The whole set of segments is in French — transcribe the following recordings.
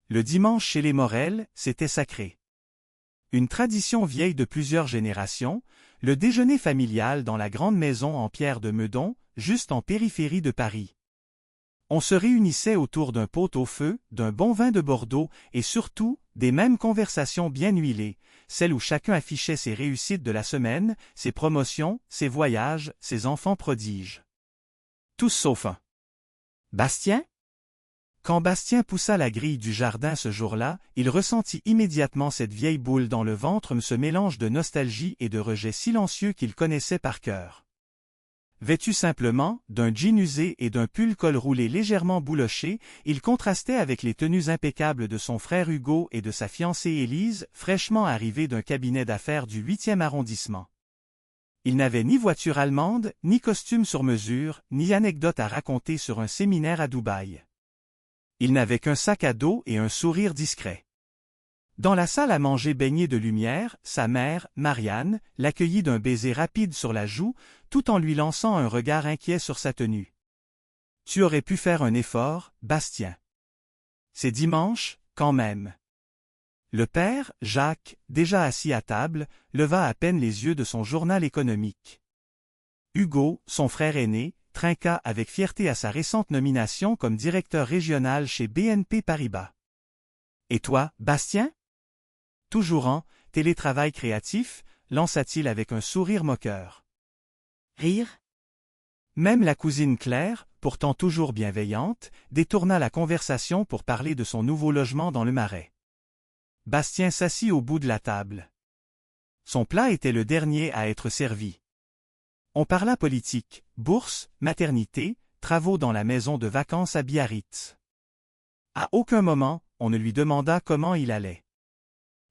Le dimanche chez les Morel, c'était sacré. Une tradition vieille de plusieurs générations, le déjeuner familial dans la grande maison en pierre de Meudon, juste en périphérie de Paris. On se réunissait autour d'un pot-au-feu, d'un bon vin de Bordeaux et surtout, des mêmes conversations bien huilées, celles où chacun affichait ses réussites de la semaine, ses promotions, ses voyages, ses enfants prodiges. Tous sauf un. Bastien? Quand Bastien poussa la grille du jardin ce jour-là, il ressentit immédiatement cette vieille boule dans le ventre, ce mélange de nostalgie et de rejet silencieux qu'il connaissait par cœur. Vêtu simplement, d'un jean usé et d'un pull col roulé légèrement bouloché, il contrastait avec les tenues impeccables de son frère Hugo et de sa fiancée Élise, fraîchement arrivés d'un cabinet d'affaires du 8e arrondissement. Il n'avait ni voiture allemande, ni costume sur mesure, ni anecdote à raconter sur un séminaire à Dubaï. Il n'avait qu'un sac à dos et un sourire discret. Dans la salle à manger baignée de lumière, sa mère, Marianne, l'accueillit d'un baiser rapide sur la joue, tout en lui lançant un regard inquiet sur sa tenue. « Tu aurais pu faire un effort, Bastien. C'est dimanche, quand même. » Le père, Jacques, déjà assis à table, leva à peine les yeux de son journal économique. Hugo, son frère aîné, trinqua avec fierté à sa récente nomination comme directeur régional chez BNP Paribas. « Et toi, Bastien? » Toujours en télétravail créatif, lança-t-il avec un sourire moqueur. Rire? Même la cousine Claire, pourtant toujours bienveillante, détourna la conversation pour parler de son nouveau logement dans le Marais. Bastien s'assit au bout de la table. Son plat était le dernier à être servi. On parla politique, bourse, maternité, travaux dans la maison de vacances à Biarritz. À aucun moment, on ne lui demanda comment il allait.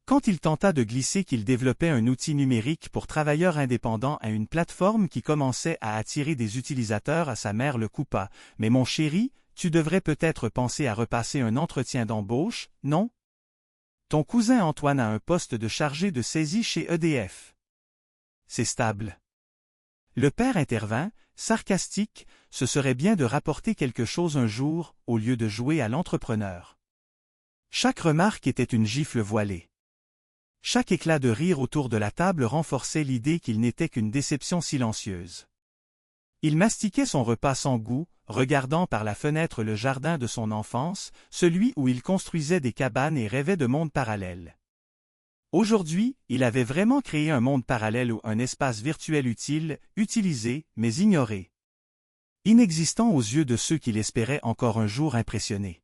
Quand il tenta de glisser qu'il développait un outil numérique pour travailleurs indépendants à une plateforme qui commençait à attirer des utilisateurs, sa mère le coupa. « Mais mon chéri, tu devrais peut-être penser à repasser un entretien d'embauche, non? Ton cousin Antoine a un poste de chargé de saisie chez EDF. C'est stable. » Le père intervint, sarcastique, ce serait bien de rapporter quelque chose un jour, au lieu de jouer à l'entrepreneur. Chaque remarque était une gifle voilée. Chaque éclat de rire autour de la table renforçait l'idée qu'il n'était qu'une déception silencieuse. Il mastiquait son repas sans goût, regardant par la fenêtre le jardin de son enfance, celui où il construisait des cabanes et rêvait de mondes parallèles. Aujourd'hui, il avait vraiment créé un monde parallèle ou un espace virtuel utile, utilisé, mais ignoré. Inexistant aux yeux de ceux qui l'espéraient encore un jour impressionner.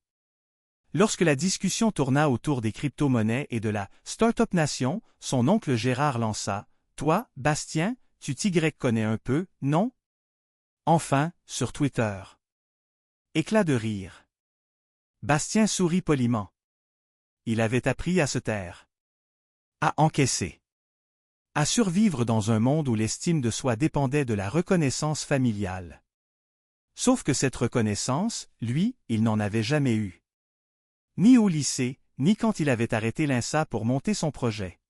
Lorsque la discussion tourna autour des crypto-monnaies et de la « Startup Nation », son oncle Gérard lança « Toi, Bastien, tu t'y connais un peu, non ?» Enfin, sur Twitter. Éclat de rire. Bastien sourit poliment. Il avait appris à se taire. À encaisser. À survivre dans un monde où l'estime de soi dépendait de la reconnaissance familiale. Sauf que cette reconnaissance, lui, il n'en avait jamais eu. Ni au lycée, ni quand il avait arrêté l'INSA pour monter son projet.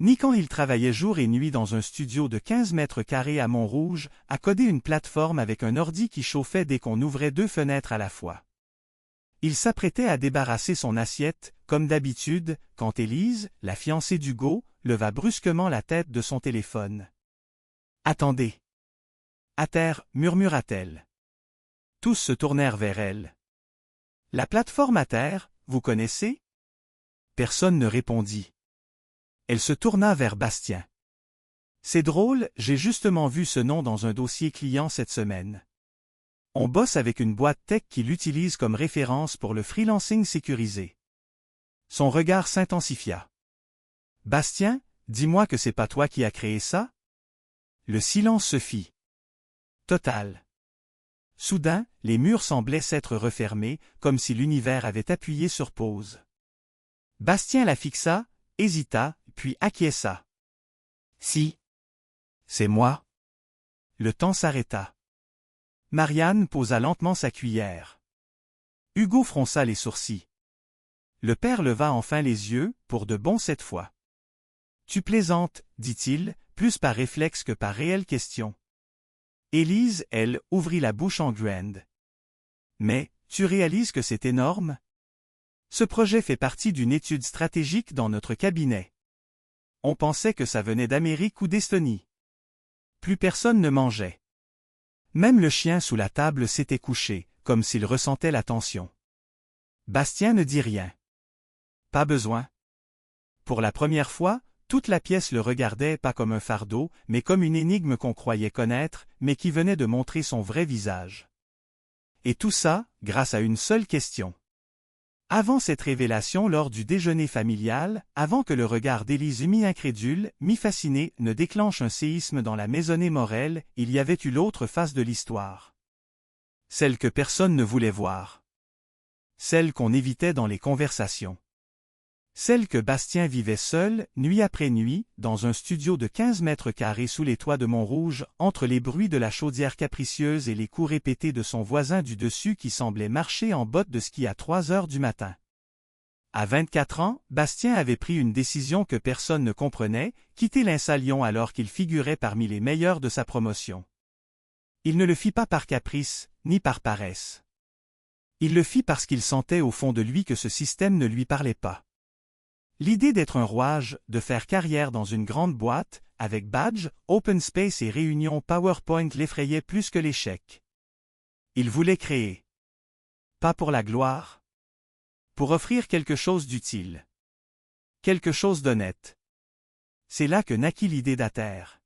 Ni quand il travaillait jour et nuit dans un studio de 15 mètres carrés à Montrouge, à coder une plateforme avec un ordi qui chauffait dès qu'on ouvrait 2 fenêtres à la fois. Il s'apprêtait à débarrasser son assiette, comme d'habitude, quand Élise, la fiancée d'Hugo, leva brusquement la tête de son téléphone. « Attendez. »« À terre, murmura-t-elle. Tous se tournèrent vers elle. « La plateforme à terre, vous connaissez? » Personne ne répondit. Elle se tourna vers Bastien. « C'est drôle, j'ai justement vu ce nom dans un dossier client cette semaine. On bosse avec une boîte tech qui l'utilise comme référence pour le freelancing sécurisé. » Son regard s'intensifia. « Bastien, dis-moi que c'est pas toi qui as créé ça? » Le silence se fit. Total. Soudain, les murs semblaient s'être refermés, comme si l'univers avait appuyé sur pause. Bastien la fixa, hésita, puis acquiesça. « Si. C'est moi. » Le temps s'arrêta. Marianne posa lentement sa cuillère. Hugo fronça les sourcils. Le père leva enfin les yeux, pour de bon cette fois. « Tu plaisantes, dit-il, plus par réflexe que par réelle question. » Élise, elle, ouvrit la bouche en grand. « Mais, tu réalises que c'est énorme? » Ce projet fait partie d'une étude stratégique dans notre cabinet. On pensait que ça venait d'Amérique ou d'Estonie. Plus personne ne mangeait. Même le chien sous la table s'était couché, comme s'il ressentait la tension. Bastien ne dit rien. Pas besoin. Pour la première fois, toute la pièce le regardait pas comme un fardeau, mais comme une énigme qu'on croyait connaître, mais qui venait de montrer son vrai visage. Et tout ça, grâce à une seule question. Avant cette révélation lors du déjeuner familial, avant que le regard d'Élise mi-incrédule, mi-fasciné, ne déclenche un séisme dans la maisonnée Morel, il y avait eu l'autre face de l'histoire. Celle que personne ne voulait voir. Celle qu'on évitait dans les conversations. Celle que Bastien vivait seul, nuit après nuit, dans un studio de 15 mètres carrés sous les toits de Montrouge, entre les bruits de la chaudière capricieuse et les coups répétés de son voisin du dessus qui semblait marcher en bottes de ski à 3 heures du matin. À 24 ans, Bastien avait pris une décision que personne ne comprenait, quitter l'Insa-Lyon alors qu'il figurait parmi les meilleurs de sa promotion. Il ne le fit pas par caprice, ni par paresse. Il le fit parce qu'il sentait au fond de lui que ce système ne lui parlait pas. L'idée d'être un rouage, de faire carrière dans une grande boîte, avec badge, open space et réunions PowerPoint l'effrayait plus que l'échec. Il voulait créer. Pas pour la gloire. Pour offrir quelque chose d'utile. Quelque chose d'honnête. C'est là que naquit l'idée d'Ater.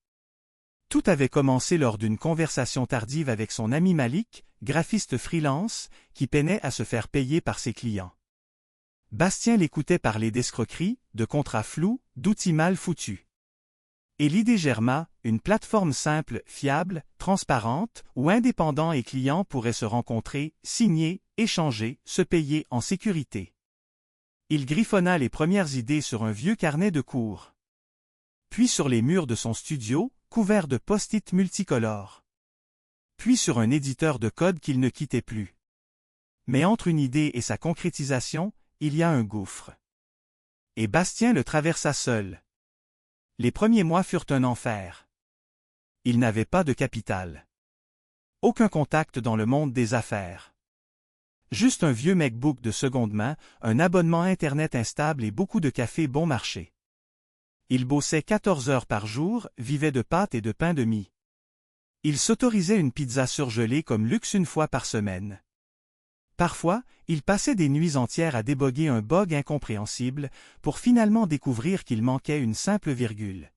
Tout avait commencé lors d'une conversation tardive avec son ami Malik, graphiste freelance, qui peinait à se faire payer par ses clients. Bastien l'écoutait parler d'escroqueries, de contrats flous, d'outils mal foutus. Et l'idée germa, une plateforme simple, fiable, transparente, où indépendants et clients pourraient se rencontrer, signer, échanger, se payer en sécurité. Il griffonna les premières idées sur un vieux carnet de cours. Puis sur les murs de son studio, couverts de post-it multicolores. Puis sur un éditeur de code qu'il ne quittait plus. Mais entre une idée et sa concrétisation, il y a un gouffre. Et Bastien le traversa seul. Les premiers mois furent un enfer. Il n'avait pas de capital. Aucun contact dans le monde des affaires. Juste un vieux MacBook de seconde main, un abonnement Internet instable et beaucoup de café bon marché. Il bossait 14 heures par jour, vivait de pâtes et de pain de mie. Il s'autorisait une pizza surgelée comme luxe une fois par semaine. Parfois, il passait des nuits entières à déboguer un bug incompréhensible, pour finalement découvrir qu'il manquait une simple virgule.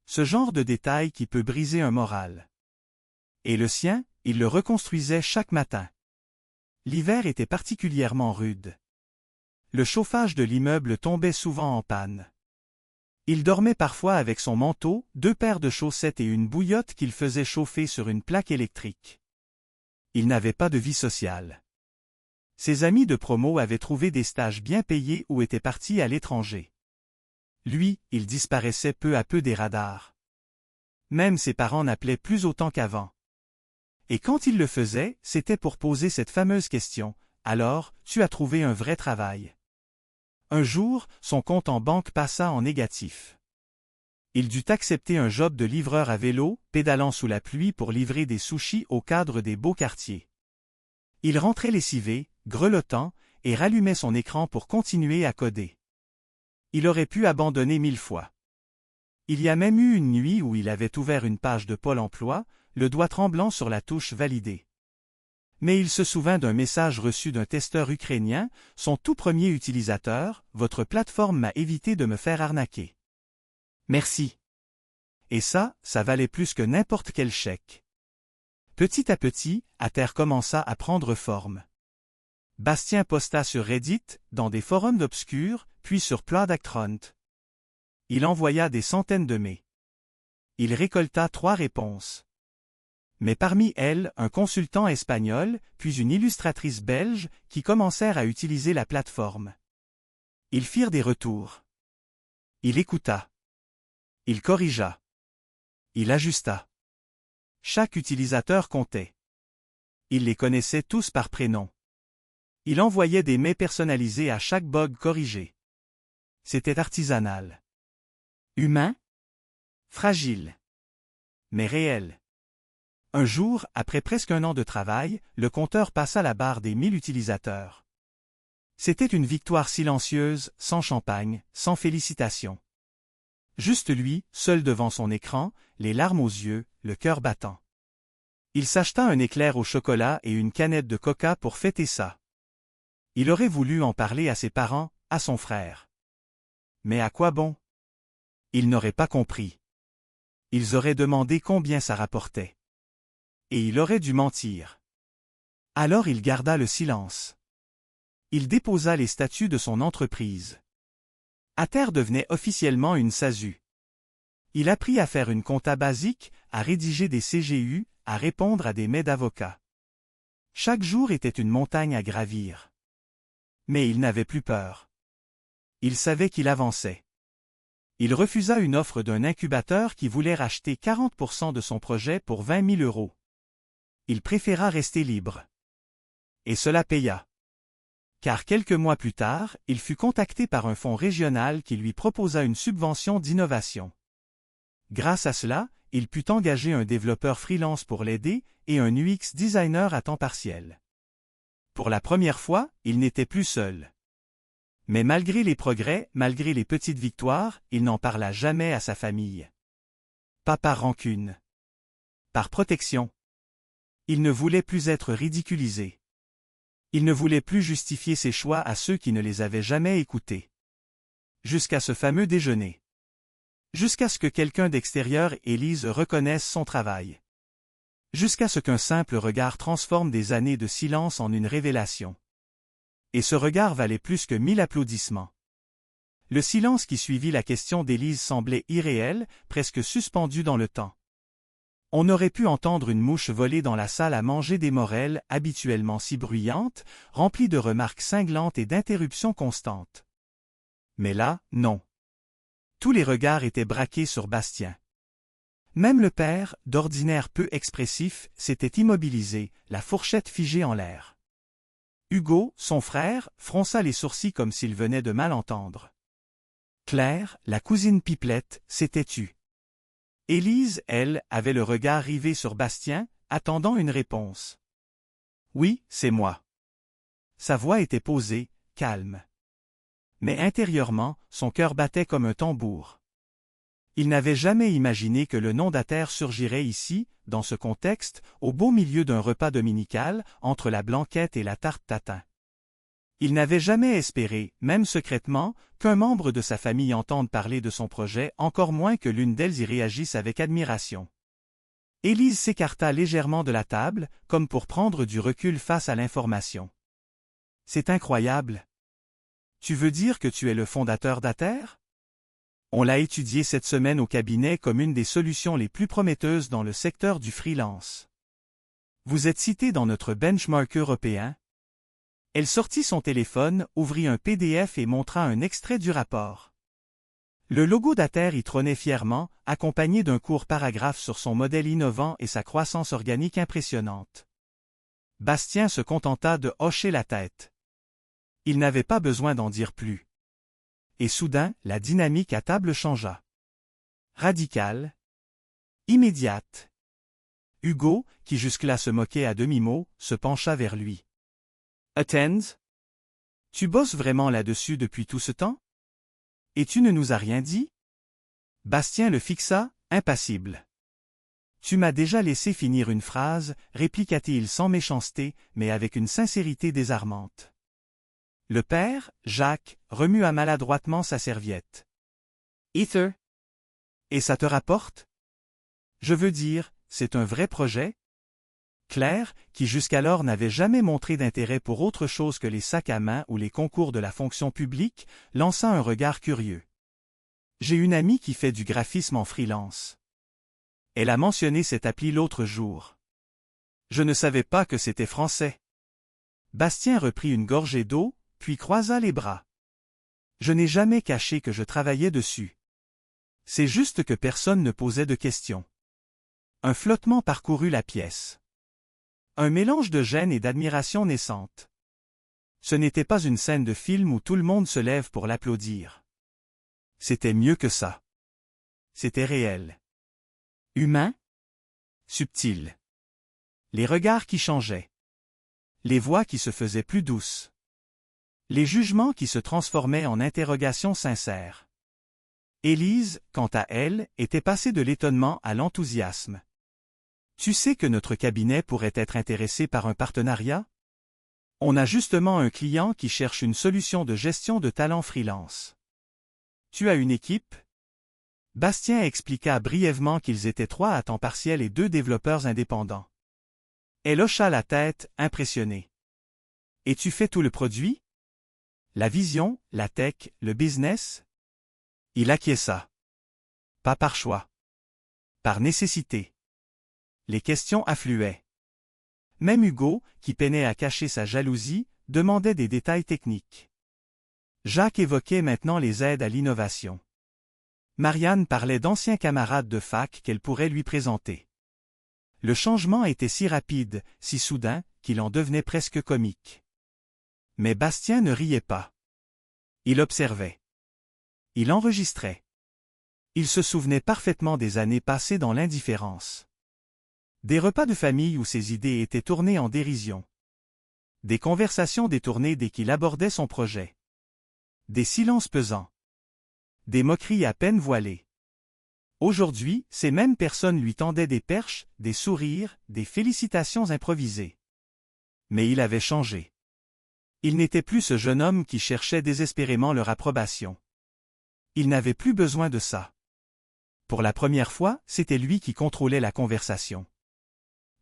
Ce genre de détail qui peut briser un moral. Et le sien, il le reconstruisait chaque matin. L'hiver était particulièrement rude. Le chauffage de l'immeuble tombait souvent en panne. Il dormait parfois avec son manteau, 2 paires de chaussettes et une bouillotte qu'il faisait chauffer sur une plaque électrique. Il n'avait pas de vie sociale. Ses amis de promo avaient trouvé des stages bien payés ou étaient partis à l'étranger. Lui, il disparaissait peu à peu des radars. Même ses parents n'appelaient plus autant qu'avant. Et quand il le faisait, c'était pour poser cette fameuse question, « Alors, tu as trouvé un vrai travail ?» Un jour, son compte en banque passa en négatif. Il dut accepter un job de livreur à vélo, pédalant sous la pluie pour livrer des sushis au cadre des beaux quartiers. Il rentrait lessivé, grelottant, et rallumait son écran pour continuer à coder. Il aurait pu abandonner 1000 fois. Il y a même eu une nuit où il avait ouvert une page de Pôle emploi, le doigt tremblant sur la touche « Valider ». Mais il se souvint d'un message reçu d'un testeur ukrainien, son tout premier utilisateur, « Votre plateforme m'a évité de me faire arnaquer. Merci. » Et ça valait plus que n'importe quel chèque. Petit à petit, Ater commença à prendre forme. Bastien posta sur Reddit, dans des forums obscurs, puis sur Plodactront. Il envoya des centaines de mails. Il récolta 3 réponses. Mais parmi elles, un consultant espagnol, puis une illustratrice belge, qui commencèrent à utiliser la plateforme. Ils firent des retours. Il écouta. Il corrigea. Il ajusta. Chaque utilisateur comptait. Il les connaissait tous par prénom. Il envoyait des mails personnalisés à chaque bug corrigé. C'était artisanal. Humain? Fragile. Mais réel. Un jour, après presque un an de travail, le compteur passa la barre des 1000 utilisateurs. C'était une victoire silencieuse, sans champagne, sans félicitations. Juste lui, seul devant son écran, les larmes aux yeux, le cœur battant. Il s'acheta un éclair au chocolat et une canette de coca pour fêter ça. Il aurait voulu en parler à ses parents, à son frère. Mais à quoi bon? Ils n'auraient pas compris. Ils auraient demandé combien ça rapportait. Et il aurait dû mentir. Alors il garda le silence. Il déposa les statuts de son entreprise. Ater devenait officiellement une SASU. Il apprit à faire une compta basique, à rédiger des CGU, à répondre à des mails d'avocats. Chaque jour était une montagne à gravir. Mais il n'avait plus peur. Il savait qu'il avançait. Il refusa une offre d'un incubateur qui voulait racheter 40% de son projet pour 20 000 €. Il préféra rester libre. Et cela paya. Car quelques mois plus tard, il fut contacté par un fonds régional qui lui proposa une subvention d'innovation. Grâce à cela, il put engager un développeur freelance pour l'aider et un UX designer à temps partiel. Pour la première fois, il n'était plus seul. Mais malgré les progrès, malgré les petites victoires, il n'en parla jamais à sa famille. Pas par rancune. Par protection. Il ne voulait plus être ridiculisé. Il ne voulait plus justifier ses choix à ceux qui ne les avaient jamais écoutés. Jusqu'à ce fameux déjeuner. Jusqu'à ce que quelqu'un d'extérieur, Élise, reconnaisse son travail. Jusqu'à ce qu'un simple regard transforme des années de silence en une révélation. Et ce regard valait plus que 1000 applaudissements. Le silence qui suivit la question d'Élise semblait irréel, presque suspendu dans le temps. On aurait pu entendre une mouche voler dans la salle à manger des morels, habituellement si bruyantes, remplies de remarques cinglantes et d'interruptions constantes. Mais là, non. Tous les regards étaient braqués sur Bastien. Même le père, d'ordinaire peu expressif, s'était immobilisé, la fourchette figée en l'air. Hugo, son frère, fronça les sourcils comme s'il venait de mal entendre. Claire, la cousine Pipelette, s'était tue. Élise, elle, avait le regard rivé sur Bastien, attendant une réponse. « Oui, c'est moi. » Sa voix était posée, calme. Mais intérieurement, son cœur battait comme un tambour. Il n'avait jamais imaginé que le nom d'Ater surgirait ici, dans ce contexte, au beau milieu d'un repas dominical, entre la blanquette et la tarte tatin. Il n'avait jamais espéré, même secrètement, qu'un membre de sa famille entende parler de son projet, encore moins que l'une d'elles y réagisse avec admiration. Élise s'écarta légèrement de la table, comme pour prendre du recul face à l'information. « C'est incroyable. Tu veux dire que tu es le fondateur d'Ater? On l'a étudié cette semaine au cabinet comme une des solutions les plus prometteuses dans le secteur du freelance. Vous êtes cité dans notre benchmark européen. » Elle sortit son téléphone, ouvrit un PDF et montra un extrait du rapport. Le logo d'Ater y trônait fièrement, accompagné d'un court paragraphe sur son modèle innovant et sa croissance organique impressionnante. Bastien se contenta de hocher la tête. Il n'avait pas besoin d'en dire plus. Et soudain, la dynamique à table changea. Radicale. Immédiate. Hugo, qui jusque-là se moquait à demi-mot, se pencha vers lui. Attends? Tu bosses vraiment là-dessus depuis tout ce temps? Et tu ne nous as rien dit? Bastien le fixa, impassible. Tu m'as déjà laissé finir une phrase, répliqua-t-il sans méchanceté, mais avec une sincérité désarmante. Le père, Jacques, remua maladroitement sa serviette. Ether? Et ça te rapporte? Je veux dire, c'est un vrai projet? Claire, qui jusqu'alors n'avait jamais montré d'intérêt pour autre chose que les sacs à main ou les concours de la fonction publique, lança un regard curieux. J'ai une amie qui fait du graphisme en freelance. Elle a mentionné cette appli l'autre jour. Je ne savais pas que c'était français. Bastien reprit une gorgée d'eau, puis croisa les bras. Je n'ai jamais caché que je travaillais dessus. C'est juste que personne ne posait de questions. Un flottement parcourut la pièce. Un mélange de gêne et d'admiration naissante. Ce n'était pas une scène de film où tout le monde se lève pour l'applaudir. C'était mieux que ça. C'était réel. Humain? Subtil. Les regards qui changeaient. Les voix qui se faisaient plus douces. Les jugements qui se transformaient en interrogations sincères. Élise, quant à elle, était passée de l'étonnement à l'enthousiasme. « Tu sais que notre cabinet pourrait être intéressé par un partenariat? On a justement un client qui cherche une solution de gestion de talent freelance. Tu as une équipe? » Bastien expliqua brièvement qu'ils étaient 3 à temps partiel et 2 développeurs indépendants. Elle hocha la tête, impressionnée. « Et tu fais tout le produit? La vision, la tech, le business? » Il acquiesça. Pas par choix. Par nécessité. Les questions affluaient. Même Hugo, qui peinait à cacher sa jalousie, demandait des détails techniques. Jacques évoquait maintenant les aides à l'innovation. Marianne parlait d'anciens camarades de fac qu'elle pourrait lui présenter. Le changement était si rapide, si soudain, qu'il en devenait presque comique. Mais Bastien ne riait pas. Il observait. Il enregistrait. Il se souvenait parfaitement des années passées dans l'indifférence. Des repas de famille où ses idées étaient tournées en dérision. Des conversations détournées dès qu'il abordait son projet. Des silences pesants. Des moqueries à peine voilées. Aujourd'hui, ces mêmes personnes lui tendaient des perches, des sourires, des félicitations improvisées. Mais il avait changé. Il n'était plus ce jeune homme qui cherchait désespérément leur approbation. Il n'avait plus besoin de ça. Pour la première fois, c'était lui qui contrôlait la conversation.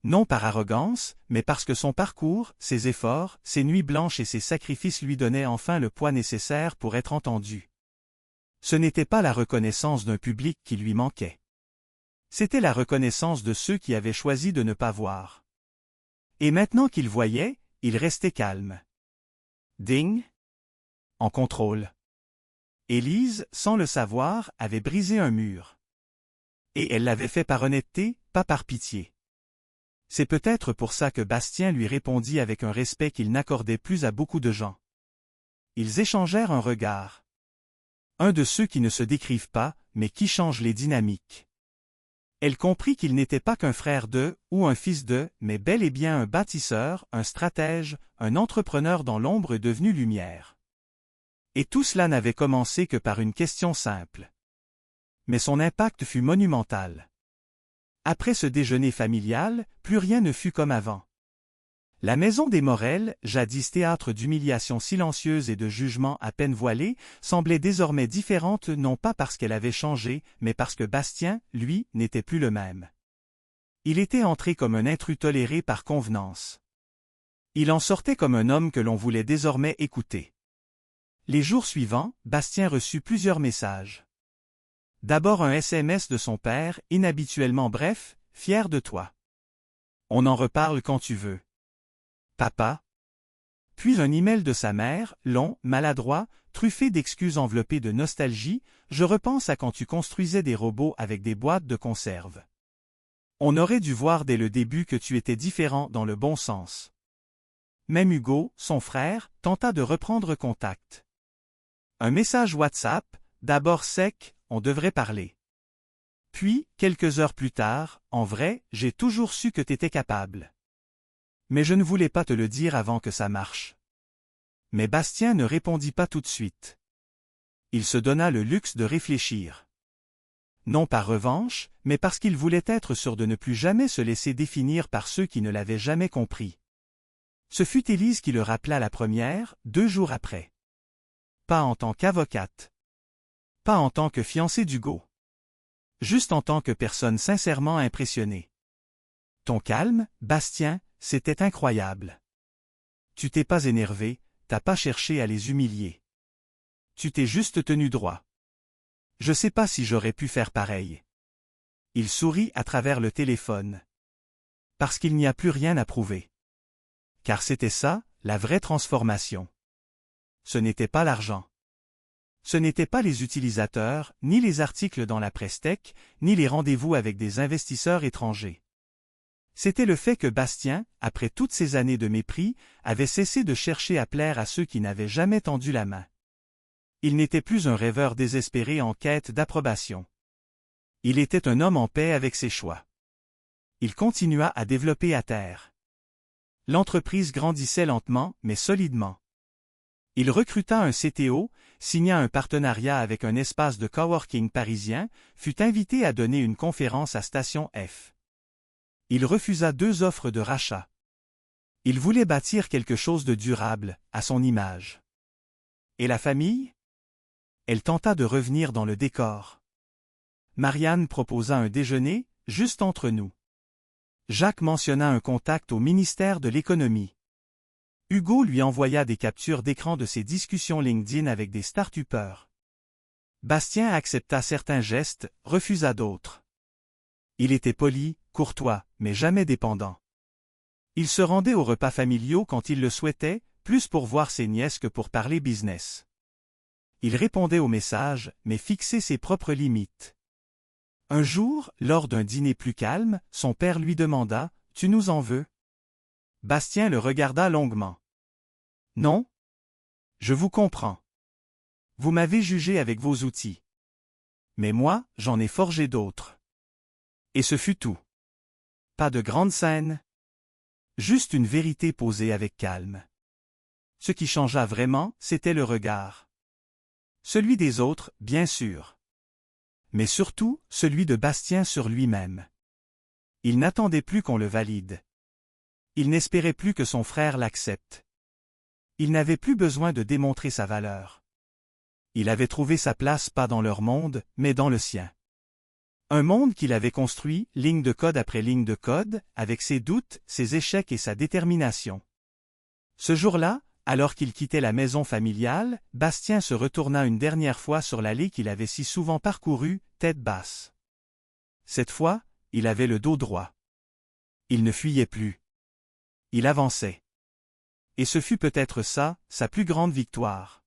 Non par arrogance, mais parce que son parcours, ses efforts, ses nuits blanches et ses sacrifices lui donnaient enfin le poids nécessaire pour être entendu. Ce n'était pas la reconnaissance d'un public qui lui manquait. C'était la reconnaissance de ceux qui avaient choisi de ne pas voir. Et maintenant qu'il voyait, il restait calme. Ding! En contrôle. Élise, sans le savoir, avait brisé un mur. Et elle l'avait fait par honnêteté, pas par pitié. C'est peut-être pour ça que Bastien lui répondit avec un respect qu'il n'accordait plus à beaucoup de gens. Ils échangèrent un regard. Un de ceux qui ne se décrivent pas, mais qui changent les dynamiques. Elle comprit qu'il n'était pas qu'un frère de, ou un fils de, mais bel et bien un bâtisseur, un stratège, un entrepreneur dans l'ombre devenu lumière. Et tout cela n'avait commencé que par une question simple. Mais son impact fut monumental. Après ce déjeuner familial, plus rien ne fut comme avant. La maison des Morel, jadis théâtre d'humiliations silencieuses et de jugements à peine voilés, semblait désormais différente non pas parce qu'elle avait changé, mais parce que Bastien, lui, n'était plus le même. Il était entré comme un intrus toléré par convenance. Il en sortait comme un homme que l'on voulait désormais écouter. Les jours suivants, Bastien reçut plusieurs messages. D'abord un SMS de son père, inhabituellement bref, « Fier de toi. On en reparle quand tu veux. Papa. » Puis un email de sa mère, long, maladroit, truffé d'excuses enveloppées de nostalgie, « Je repense à quand tu construisais des robots avec des boîtes de conserve. On aurait dû voir dès le début que tu étais différent dans le bon sens. » Même Hugo, son frère, tenta de reprendre contact. Un message WhatsApp, d'abord sec, « On devrait parler. » Puis, quelques heures plus tard, « En vrai, j'ai toujours su que t'étais capable. Mais je ne voulais pas te le dire avant que ça marche. » Mais Bastien ne répondit pas tout de suite. Il se donna le luxe de réfléchir. Non par revanche, mais parce qu'il voulait être sûr de ne plus jamais se laisser définir par ceux qui ne l'avaient jamais compris. Ce fut Élise qui le rappela la première, 2 jours après. Pas en tant qu'avocate. Pas en tant que fiancée d'Hugo. Juste en tant que personne sincèrement impressionnée. Ton calme, Bastien, c'était incroyable. Tu t'es pas énervé, t'as pas cherché à les humilier. Tu t'es juste tenu droit. Je sais pas si j'aurais pu faire pareil. Il sourit à travers le téléphone. Parce qu'il n'y a plus rien à prouver. Car c'était ça, la vraie transformation. Ce n'était pas l'argent. Ce n'étaient pas les utilisateurs, ni les articles dans la presse tech, ni les rendez-vous avec des investisseurs étrangers. C'était le fait que Bastien, après toutes ces années de mépris, avait cessé de chercher à plaire à ceux qui n'avaient jamais tendu la main. Il n'était plus un rêveur désespéré en quête d'approbation. Il était un homme en paix avec ses choix. Il continua à développer à terre. L'entreprise grandissait lentement, mais solidement. Il recruta un CTO, signa un partenariat avec un espace de coworking parisien, fut invité à donner une conférence à Station F. Il refusa 2 offres de rachat. Il voulait bâtir quelque chose de durable, à son image. Et la famille? Elle tenta de revenir dans le décor. Marianne proposa un déjeuner, juste entre nous. Jacques mentionna un contact au ministère de l'Économie. Hugo lui envoya des captures d'écran de ses discussions LinkedIn avec des start-upers. Bastien accepta certains gestes, refusa d'autres. Il était poli, courtois, mais jamais dépendant. Il se rendait aux repas familiaux quand il le souhaitait, plus pour voir ses nièces que pour parler business. Il répondait aux messages, mais fixait ses propres limites. Un jour, lors d'un dîner plus calme, son père lui demanda « Tu nous en veux ?» Bastien le regarda longuement. « Non. Je vous comprends. Vous m'avez jugé avec vos outils. Mais moi, j'en ai forgé d'autres. » Et ce fut tout. Pas de grande scène. Juste une vérité posée avec calme. Ce qui changea vraiment, c'était le regard. Celui des autres, bien sûr. Mais surtout, celui de Bastien sur lui-même. Il n'attendait plus qu'on le valide. Il n'espérait plus que son frère l'accepte. Il n'avait plus besoin de démontrer sa valeur. Il avait trouvé sa place pas dans leur monde, mais dans le sien. Un monde qu'il avait construit, ligne de code après ligne de code, avec ses doutes, ses échecs et sa détermination. Ce jour-là, alors qu'il quittait la maison familiale, Bastien se retourna une dernière fois sur l'allée qu'il avait si souvent parcourue, tête basse. Cette fois, il avait le dos droit. Il ne fuyait plus. Il avançait. Et ce fut peut-être ça, sa plus grande victoire.